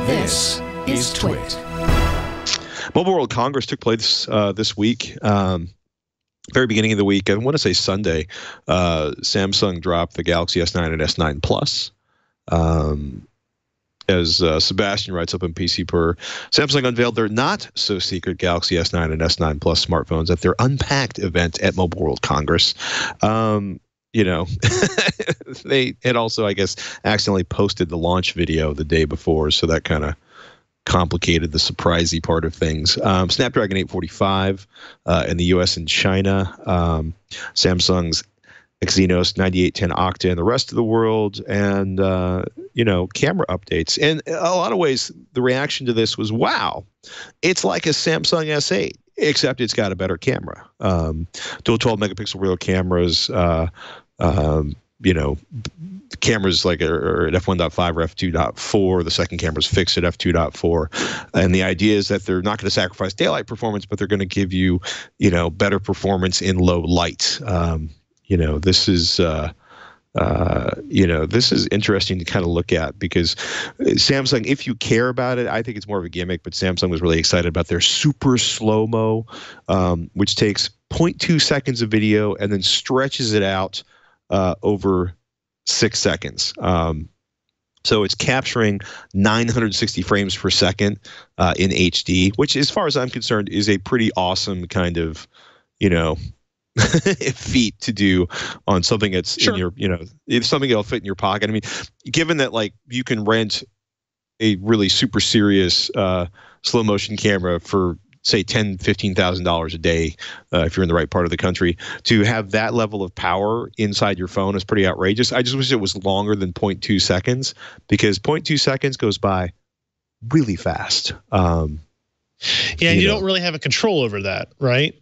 This is TWiT. Mobile World Congress took place this week. Very beginning of the week, I want to say Sunday, Samsung dropped the Galaxy S9 and S9 Plus. As Sebastian writes up in PC Per, Samsung unveiled their not-so-secret Galaxy S9 and S9 Plus smartphones at their Unpacked event at Mobile World Congress. You know, they had also, I guess, accidentally posted the launch video the day before, so that kind of complicated the surprisey part of things. Snapdragon 845 in the US and China. Samsung's Exynos 9810 Octa in the rest of the world, and you know, camera updates. And in a lot of ways, the reaction to this was, wow, it's like a Samsung S8, except it's got a better camera. Dual 12 megapixel rear cameras. You know, cameras like are at f1.5 or f2.4. The second camera's fixed at f2.4. And the idea is that they're not going to sacrifice daylight performance, but they're going to give you, you know, better performance in low light. You know, this is, you know, this is interesting to kind of look at, because Samsung, if you care about it, I think it's more of a gimmick, but Samsung was really excited about their super slow-mo, which takes 0.2 seconds of video and then stretches it out over 6 seconds. So it's capturing 960 frames per second in HD, which, as far as I'm concerned, is a pretty awesome kind of, you know, feat to do on something that's in your, you know, it's something that'll fit in your pocket. I mean, given that, like, you can rent a really super serious slow motion camera for, say, $10,000–$15,000 a day, if you're in the right part of the country, to have that level of power inside your phone is pretty outrageous. I just wish it was longer than 0.2 seconds, because 0.2 seconds goes by really fast. Yeah, and you don't really have a control over that, right?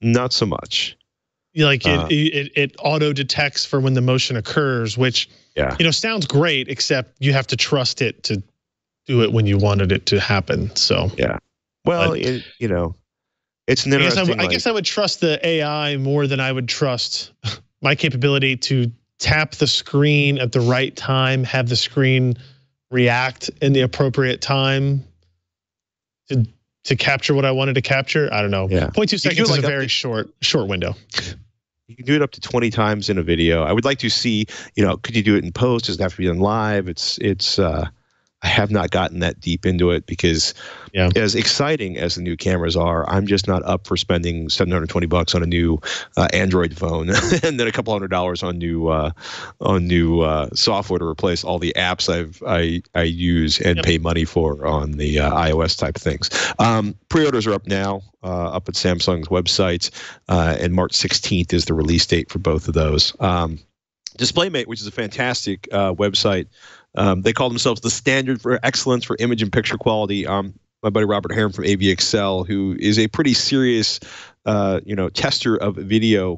Not so much. Like it auto detects for when the motion occurs, which, yeah, you know, sounds great, except you have to trust it to do it when you wanted it to happen. So yeah. Well, you know, it's an interesting. I guess I would trust the AI more than I would trust my capability to tap the screen at the right time, have the screen react in the appropriate time to capture what I wanted to capture. I don't know. Yeah. 0.2 seconds is a very short window. You can do it up to 20 times in a video. I would like to see, you know, could you do it in post? Does it have to be done live? I have not gotten that deep into it, because as exciting as the new cameras are, I'm just not up for spending $720 on a new Android phone and then a couple $100 on new software to replace all the apps I use and pay money for on the iOS type of things. Pre-orders are up now, up at Samsung's website, and March 16th is the release date for both of those. DisplayMate, which is a fantastic website. They call themselves the standard for excellence for image and picture quality. My buddy Robert Heron from AVXL, who is a pretty serious, you know, tester of video,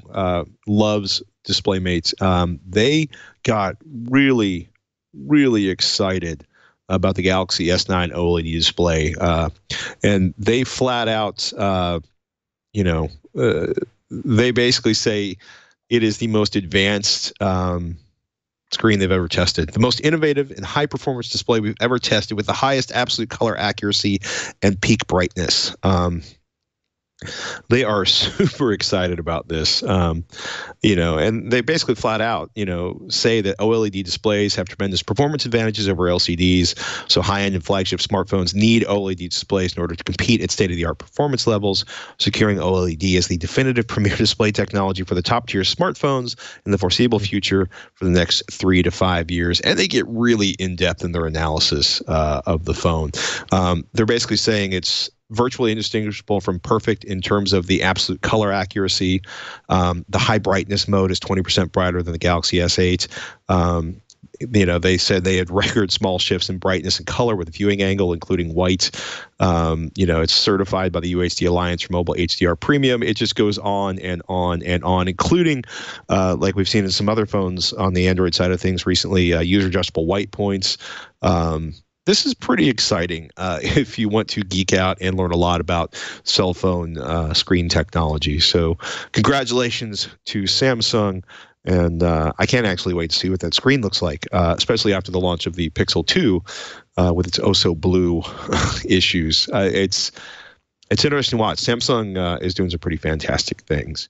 loves DisplayMate. They got really, really excited about the Galaxy S9 OLED display, and they flat out, you know, they basically say it is the most advanced screen they've ever tested. The most innovative and high-performance display we've ever tested, with the highest absolute color accuracy and peak brightness. They are super excited about this, you know, and they basically flat out, you know, say that OLED displays have tremendous performance advantages over LCDs. So high-end and flagship smartphones need OLED displays in order to compete at state-of-the-art performance levels, securing OLED as the definitive premier display technology for the top-tier smartphones in the foreseeable future for the next 3 to 5 years. And they get really in-depth in their analysis of the phone. They're basically saying it's virtually indistinguishable from perfect in terms of the absolute color accuracy. The high brightness mode is 20% brighter than the Galaxy S8. You know, they said they had record small shifts in brightness and color with viewing angle, including white. You know, it's certified by the UHD Alliance for Mobile HDR Premium. It just goes on and on and on, including, like we've seen in some other phones on the Android side of things recently, user adjustable white points. This is pretty exciting if you want to geek out and learn a lot about cell phone screen technology. So congratulations to Samsung And I can't actually wait to see what that screen looks like, especially after the launch of the Pixel 2 with its oh-so-blue issues. It's interesting to watch. Samsung is doing some pretty fantastic things.